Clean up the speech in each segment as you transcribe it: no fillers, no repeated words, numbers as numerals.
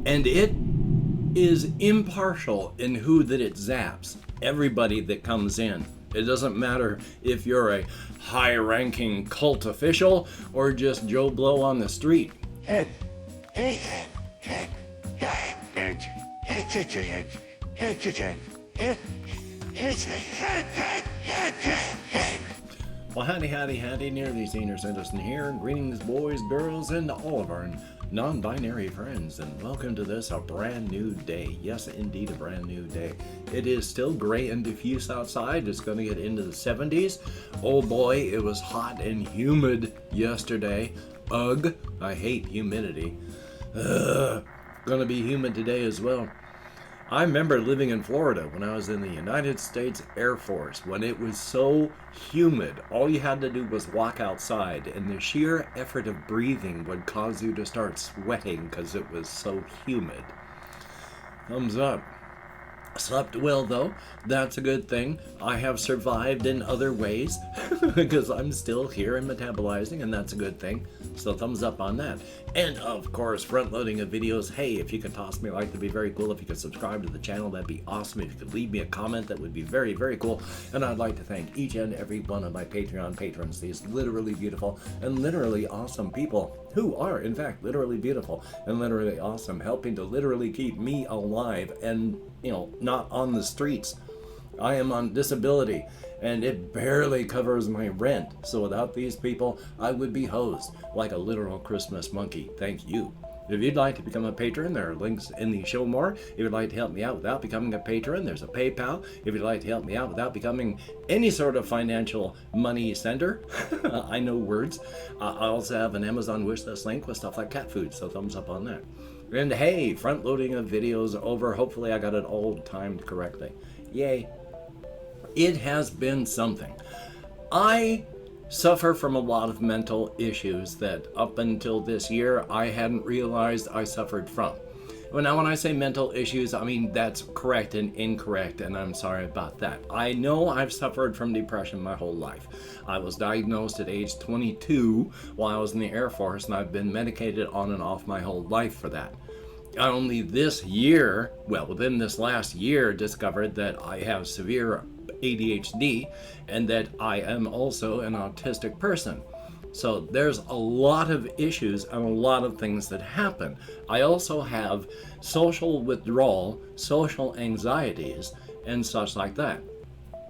And it is impartial in who that it zaps. Everybody that comes in. It doesn't matter if you're a high-ranking cult official or just Joe Blow on the street. Well, howdy, Nearly Senior Citizen here. Greetings, boys, girls, and all of our non-binary friends, and welcome to this, a brand new day. Yes, indeed, a brand new day. It is still gray and diffuse outside. It's going to get into the 70s. Oh boy, it was hot and humid yesterday. Ugh, I hate humidity. Gonna be humid today as well. I remember living in Florida when I was in the United States Air Force, when it was so humid. All you had to do was walk outside, and the sheer effort of breathing would cause you to start sweating because it was so humid. Thumbs up. Slept well though, that's a good thing. I have survived in other ways because I'm still here and metabolizing, and that's a good thing. So thumbs up on that. And of course, front loading of videos. Hey, if you could toss me a like, that'd be very cool. If you could subscribe to the channel, that'd be awesome. If you could leave me a comment, that would be very, very cool. And I'd like to thank each and every one of my Patreon patrons, these literally beautiful and literally awesome people who are in fact literally beautiful and literally awesome, helping to literally keep me alive and, you know, not on the streets. I am on disability and it barely covers my rent. So without these people, I would be hosed like a literal Christmas monkey. Thank you. If you'd like to become a patron, there are links in the show more. If you'd like to help me out without becoming a patron, there's a PayPal. If you'd like to help me out without becoming any sort of financial money sender, I know words. I also have an Amazon wishlist link with stuff like cat food, so thumbs up on that. And hey, front loading of videos over. Hopefully I got it all timed correctly. Yay. It has been something. I suffer from a lot of mental issues that up until this year I hadn't realized I suffered from. Well, now when I say mental issues, I mean that's correct and incorrect, and I'm sorry about that. I know I've suffered from depression my whole life. I was diagnosed at age 22 while I was in the Air Force, and I've been medicated on and off my whole life for that. I only this year, well, within this last year, discovered that I have severe ADHD and that I am also an autistic person. So there's a lot of issues and a lot of things that happen. I also have social withdrawal, social anxieties, and such like that.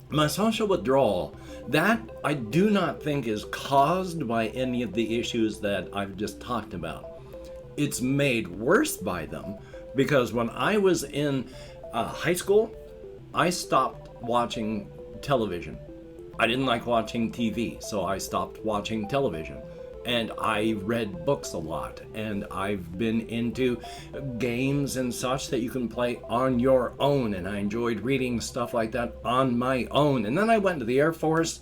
My social withdrawal, that I do not think is caused by any of the issues that I've just talked about. It's made worse by them because when I was in high school, I stopped watching television. I didn't like watching TV, so I stopped watching television. And I read books a lot, and I've been into games and such that you can play on your own, and I enjoyed reading stuff like that on my own. And then I went to the Air Force,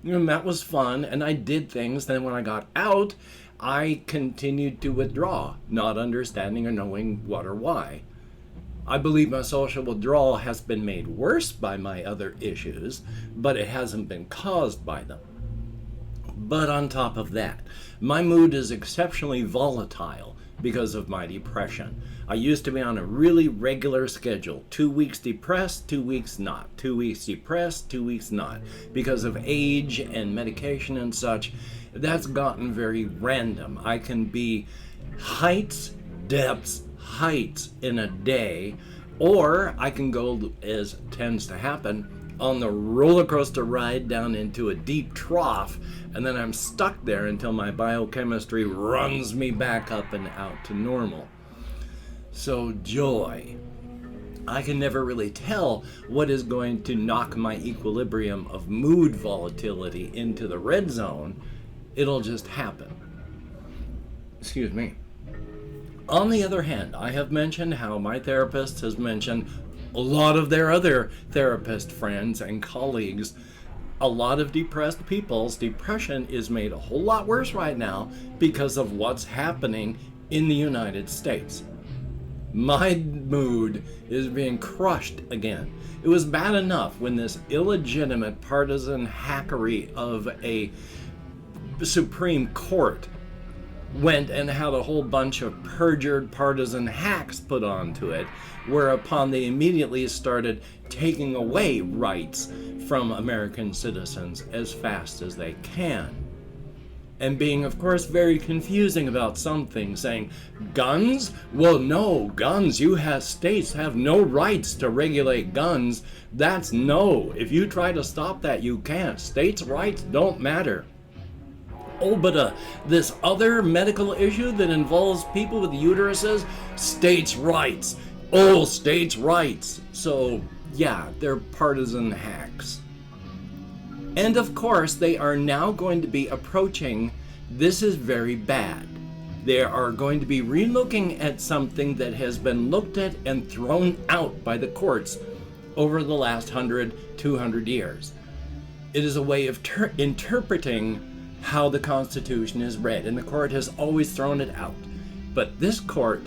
and that was fun, and I did things. Then when I got out, I continued to withdraw, not understanding or knowing what or why. I believe my social withdrawal has been made worse by my other issues, but it hasn't been caused by them. But on top of that, my mood is exceptionally volatile because of my depression. I used to be on a really regular schedule. 2 weeks depressed, 2 weeks not. 2 weeks depressed, 2 weeks not. Because of age and medication and such, that's gotten very random. I can be heights, depths, heights in a day, or I can go, as tends to happen, on the roller coaster ride down into a deep trough, and then I'm stuck there until my biochemistry runs me back up and out to normal. So joy. I can never really tell what is going to knock my equilibrium of mood volatility into the red zone. It'll just happen. Excuse me. On the other hand, I have mentioned how my therapist has mentioned a lot of their other therapist friends and colleagues. A lot of depressed people's depression is made a whole lot worse right now because of what's happening in the United States. My mood is being crushed again. It was bad enough when this illegitimate partisan hackery of a Supreme Court went and had a whole bunch of perjured partisan hacks put onto it, whereupon they immediately started taking away rights from American citizens as fast as they can. And being, of course, very confusing about some things, saying, guns? Well, no, guns, states have no rights to regulate guns. That's no. If you try to stop that, you can't. States' rights don't matter. Oh, but this other medical issue that involves people with uteruses, states' rights. Oh, states' rights. So, yeah, they're partisan hacks. And of course, they are now going to be approaching, this is very bad. They are going to be relooking at something that has been looked at and thrown out by the courts over the last 100, 200 years. It is a way of interpreting how the Constitution is read, and the court has always thrown it out. But this court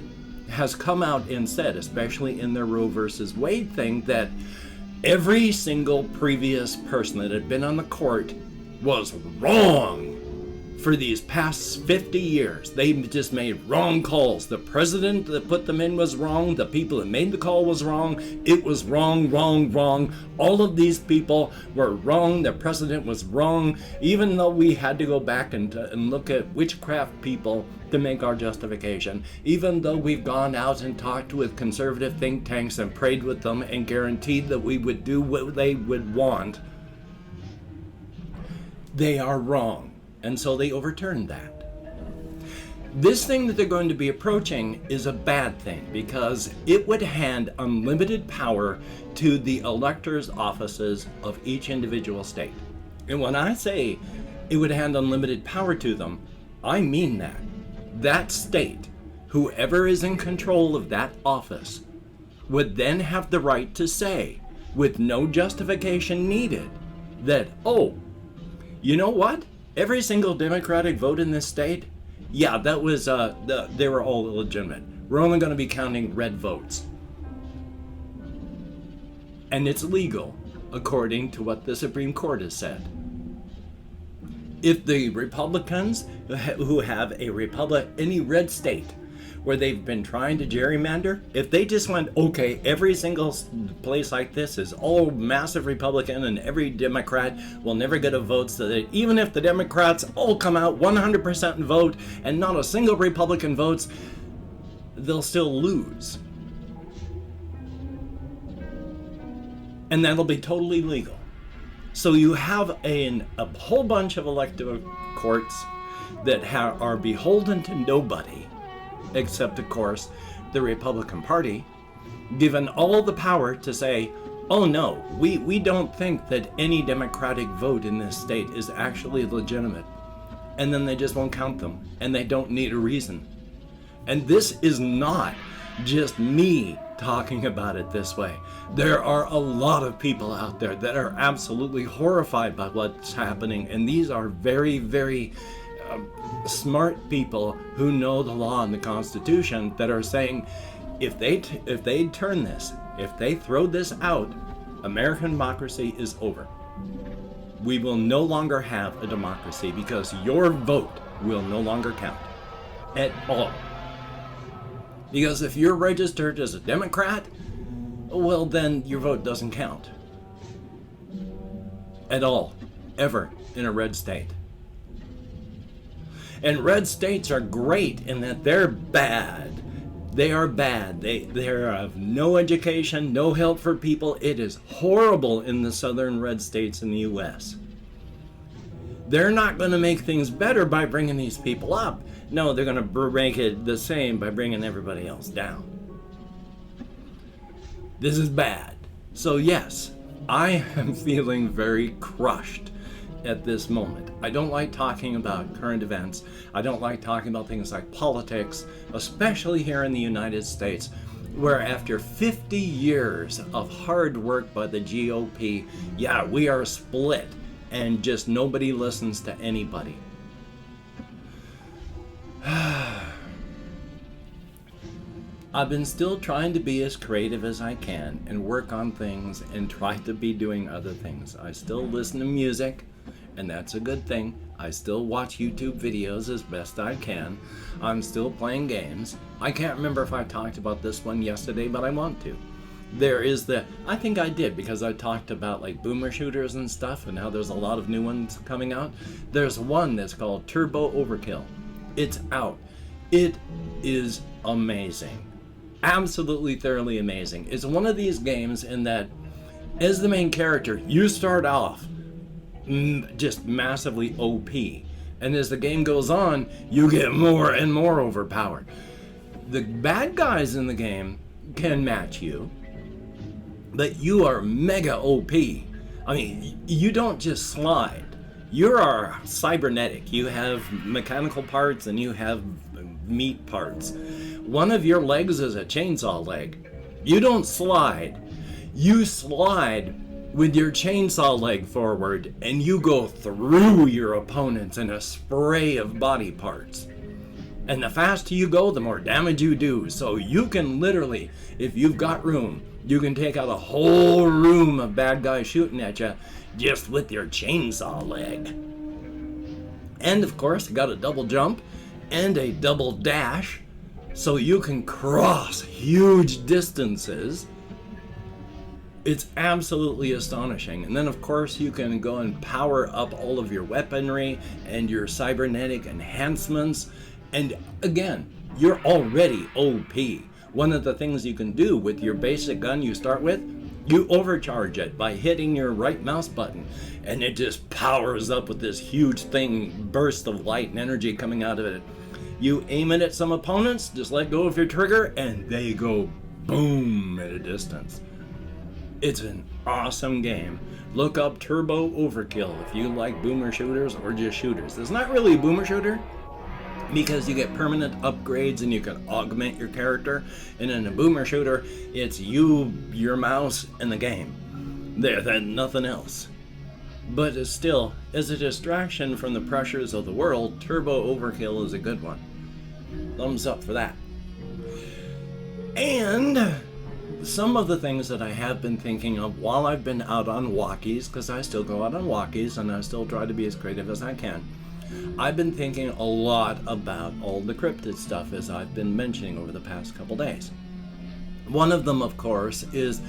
has come out and said, especially in their Roe versus Wade thing, that every single previous person that had been on the court was wrong for these past 50 years. They just made wrong calls. The president that put them in was wrong. The people that made the call was wrong. It was wrong, wrong, wrong. All of these people were wrong. The president was wrong. Even though we had to go back and look at witchcraft people to make our justification, even though we've gone out and talked with conservative think tanks and prayed with them and guaranteed that we would do what they would want, they are wrong. And so they overturned that. This thing that they're going to be approaching is a bad thing because it would hand unlimited power to the electors' offices of each individual state. And when I say it would hand unlimited power to them, I mean that. That state, whoever is in control of that office, would then have the right to say, with no justification needed, that, oh, you know what? Every single Democratic vote in this state, yeah, that was, they were all illegitimate. We're only going to be counting red votes. And it's legal, according to what the Supreme Court has said. If the Republicans who have any red state where they've been trying to gerrymander, if they just went, okay, every single place like this is all massive Republican and every Democrat will never get a vote, so that even if the Democrats all come out 100% and vote and not a single Republican votes, they'll still lose. And that'll be totally legal. So you have a whole bunch of elective courts that are beholden to nobody, except, of course, the Republican Party, given all the power to say, oh no, we don't think that any Democratic vote in this state is actually legitimate. And then they just won't count them, and they don't need a reason. And this is not just me talking about it this way. There are a lot of people out there that are absolutely horrified by what's happening, and these are very, very smart people who know the law and the Constitution that are saying, if they turn this, if they throw this out, American democracy is over. We will no longer have a democracy because your vote will no longer count at all. Because if you're registered as a Democrat, well, then your vote doesn't count at all, ever, in a red state. And red states are great in that they're bad. They are bad. They have no education, no help for people. It is horrible in the southern red states in the U.S. They're not going to make things better by bringing these people up. No, they're going to make it the same by bringing everybody else down. This is bad. So yes, I am feeling very crushed at this moment. I don't like talking about current events. I don't like talking about things like politics, especially here in the United States, where after 50 years of hard work by the GOP, yeah, we are split and just nobody listens to anybody. I've been still trying to be as creative as I can and work on things and try to be doing other things. I still listen to music, and that's a good thing. I still watch YouTube videos as best I can. I'm still playing games. I can't remember if I talked about this one yesterday, but I want to. There is I think I did, because I talked about like boomer shooters and stuff and how there's a lot of new ones coming out. There's one that's called Turbo Overkill. It's out. It is amazing. Absolutely thoroughly amazing. It's one of these games in that as the main character, you start off just massively OP. And as the game goes on, you get more and more overpowered. The bad guys in the game can match you, but you are mega OP. I mean, you don't just slide. You are cybernetic. You have mechanical parts and you have meat parts. One of your legs is a chainsaw leg. You don't slide. You slide with your chainsaw leg forward and you go through your opponents in a spray of body parts. And the faster you go, the more damage you do. So you can literally, if you've got room, you can take out a whole room of bad guys shooting at you just with your chainsaw leg. And of course, you got a double jump and a double dash, so you can cross huge distances. It's absolutely astonishing. And then of course you can go and power up all of your weaponry and your cybernetic enhancements. And again, you're already OP. One of the things you can do with your basic gun you start with, you overcharge it by hitting your right mouse button, and it just powers up with this huge burst of light and energy coming out of it. You aim it at some opponents, just let go of your trigger, and they go boom at a distance. It's an awesome game. Look up Turbo Overkill if you like boomer shooters or just shooters. It's not really a boomer shooter, because you get permanent upgrades and you can augment your character. And in a boomer shooter, it's you, your mouse, and the game. There's nothing else. But it's still, as a distraction from the pressures of the world, Turbo Overkill is a good one. Thumbs up for that. And some of the things that I have been thinking of while I've been out on walkies, because I still go out on walkies and I still try to be as creative as I can, I've been thinking a lot about all the cryptid stuff, as I've been mentioning over the past couple days. One of them, of course, is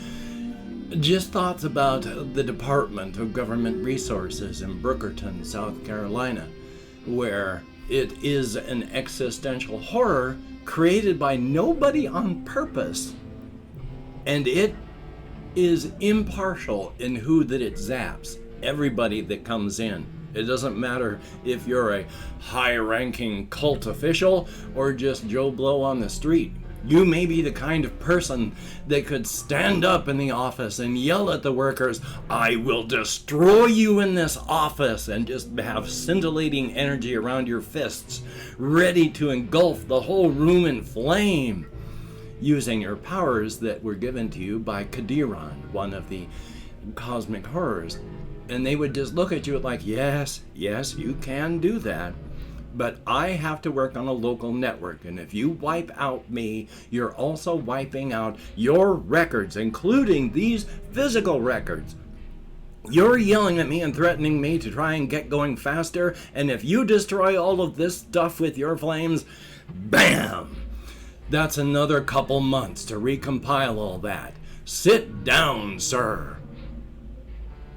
just thoughts about the Department of Government Resources in Brookerton, South Carolina, where it is an existential horror created by nobody on purpose, and it is impartial in who that it zaps. Everybody that comes in. It doesn't matter if you're a high-ranking cult official or just Joe Blow on the street. You may be the kind of person that could stand up in the office and yell at the workers, "I will destroy you in this office," and just have scintillating energy around your fists, ready to engulf the whole room in flame, using your powers that were given to you by Kadiron, one of the cosmic horrors. And they would just look at you like, yes, you can do that, but I have to work on a local network, and if you wipe out me, you're also wiping out your records, including these physical records. You're yelling at me and threatening me to try and get going faster, and if you destroy all of this stuff with your flames, bam! That's another couple months to recompile all that. Sit down, sir.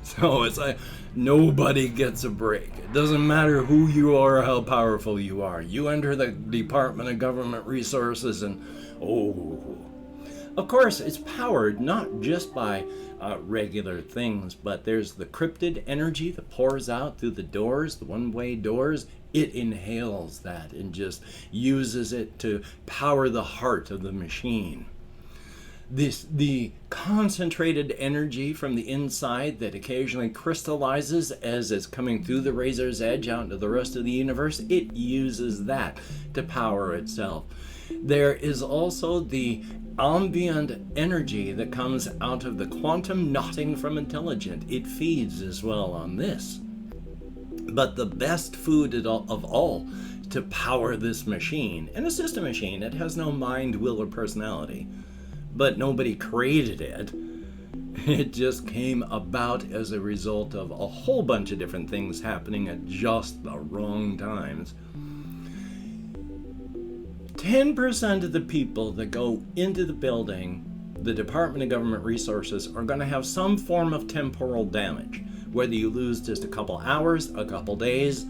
So it's like nobody gets a break. It doesn't matter who you are or how powerful you are. You enter the Department of Government Resources and of course it's powered not just by regular things, but there's the cryptid energy that pours out through the doors, the one-way doors. It inhales that and just uses it to power the heart of the machine. The concentrated energy from the inside that occasionally crystallizes as it's coming through the razor's edge out into the rest of the universe, it uses that to power itself. There is also the ambient energy that comes out of the quantum knotting from intelligent. It feeds as well on this. But the best food of all to power this machine, and it's just a machine, it has no mind, will, or personality, but nobody created it, It just came about as a result of a whole bunch of different things happening at just the wrong times. 10% of the people that go into the building, the Department of Government Resources, are going to have some form of temporal damage, whether you lose just a couple hours, a couple days,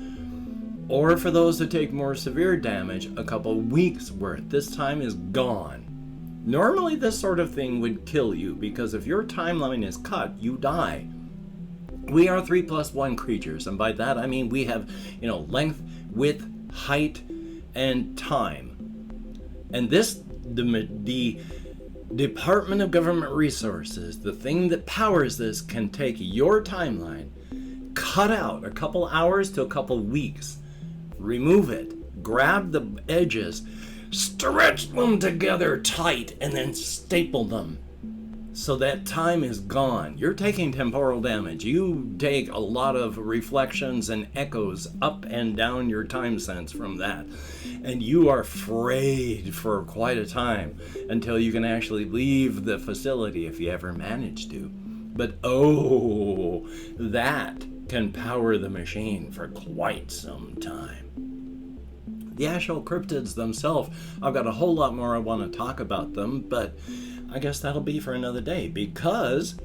or for those that take more severe damage, a couple weeks worth. This time is gone. Normally this sort of thing would kill you, because if your timeline is cut, you die. We are 3+1 creatures, and by that I mean we have, length, width, height, and time. And the Department of Government Resources, the thing that powers this, can take your timeline, cut out a couple hours to a couple weeks, remove it, grab the edges, stretch them together tight, and then staple them so that time is gone. You're taking temporal damage. You take a lot of reflections and echoes up and down your time sense from that. And you are frayed for quite a time until you can actually leave the facility if you ever manage to. But that can power the machine for quite some time. The actual cryptids themselves, I've got a whole lot more I want to talk about them, but I guess that'll be for another day, because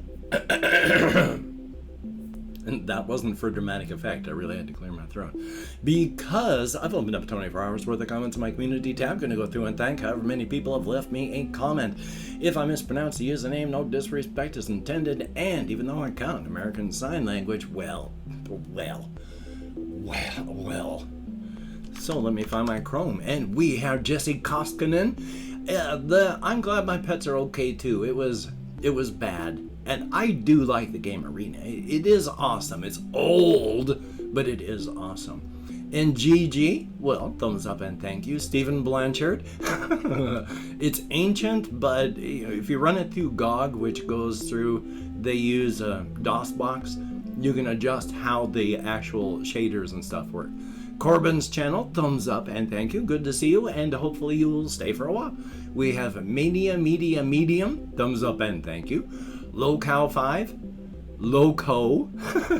and that wasn't for dramatic effect. I really had to clear my throat. Because I've opened up 24 hours worth of comments in my community tab. I'm going to go through and thank however many people have left me a comment. If I mispronounce the username, no disrespect is intended. And even though I count American Sign Language, well. So let me find my Chrome. And we have Jesse Koskinen. I'm glad my pets are okay too. It was bad. And I do like the game Arena. It is awesome. It's old, but it is awesome. And GG, well, thumbs up and thank you. Stephen Blanchard. It's ancient, but if you run it through GOG, which goes through, they use a DOS box, you can adjust how the actual shaders and stuff work. Corbin's channel, thumbs up and thank you. Good to see you, and hopefully you will stay for a while. We have Medium, thumbs up and thank you. Locow5,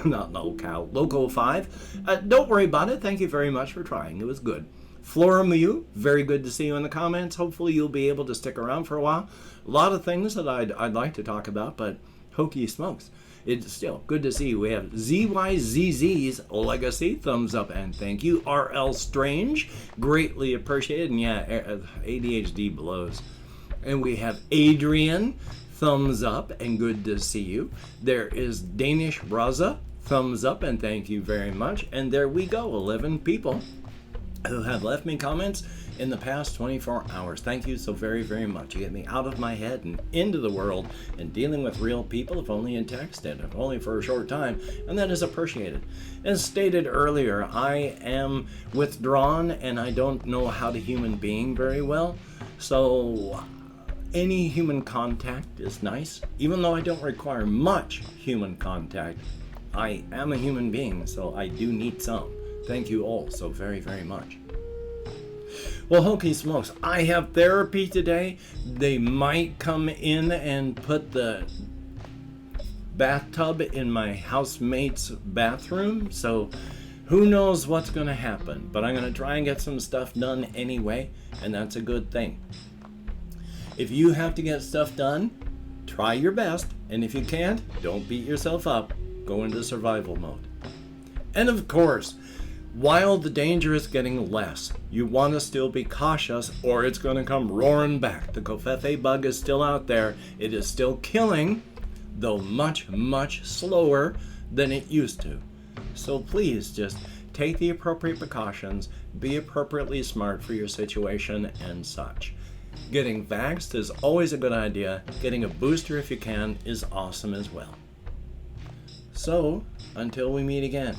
not Locow, Loco5. Don't worry about it. Thank you very much for trying. It was good. Flora Mew, very good to see you in the comments. Hopefully you'll be able to stick around for a while. A lot of things that I'd like to talk about, but hokey smokes. It's still good to see you. We have ZYZZ's Legacy, thumbs up and thank you. RL Strange, greatly appreciated. And yeah, ADHD blows. And we have Adrian, thumbs up and good to see you. There is Danish Raza, thumbs up and thank you very much. And there we go, 11 people who have left me comments in the past 24 hours. Thank you so very, very much. You get me out of my head and into the world and dealing with real people, if only in text and if only for a short time, and that is appreciated. As stated earlier, I am withdrawn and I don't know how to human being very well, so any human contact is nice. Even though I don't require much human contact, I am a human being, so I do need some. Thank you all so very, very much. Well, hokey smokes, I have therapy today. They might come in and put the bathtub in my housemate's bathroom, so who knows what's going to happen. But I'm going to try and get some stuff done anyway, and that's a good thing. If you have to get stuff done, try your best, and if you can't, don't beat yourself up. Go into survival mode. And of course, while the danger is getting less, you want to still be cautious or it's going to come roaring back. The Covfefe bug is still out there. It is still killing, though much, much slower than it used to. So please just take the appropriate precautions, be appropriately smart for your situation and such. Getting vaxxed is always a good idea. Getting a booster if you can is awesome as well. So, until we meet again,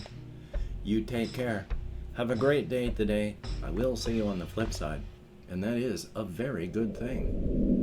you take care. Have a great day today. I will see you on the flip side, and that is a very good thing.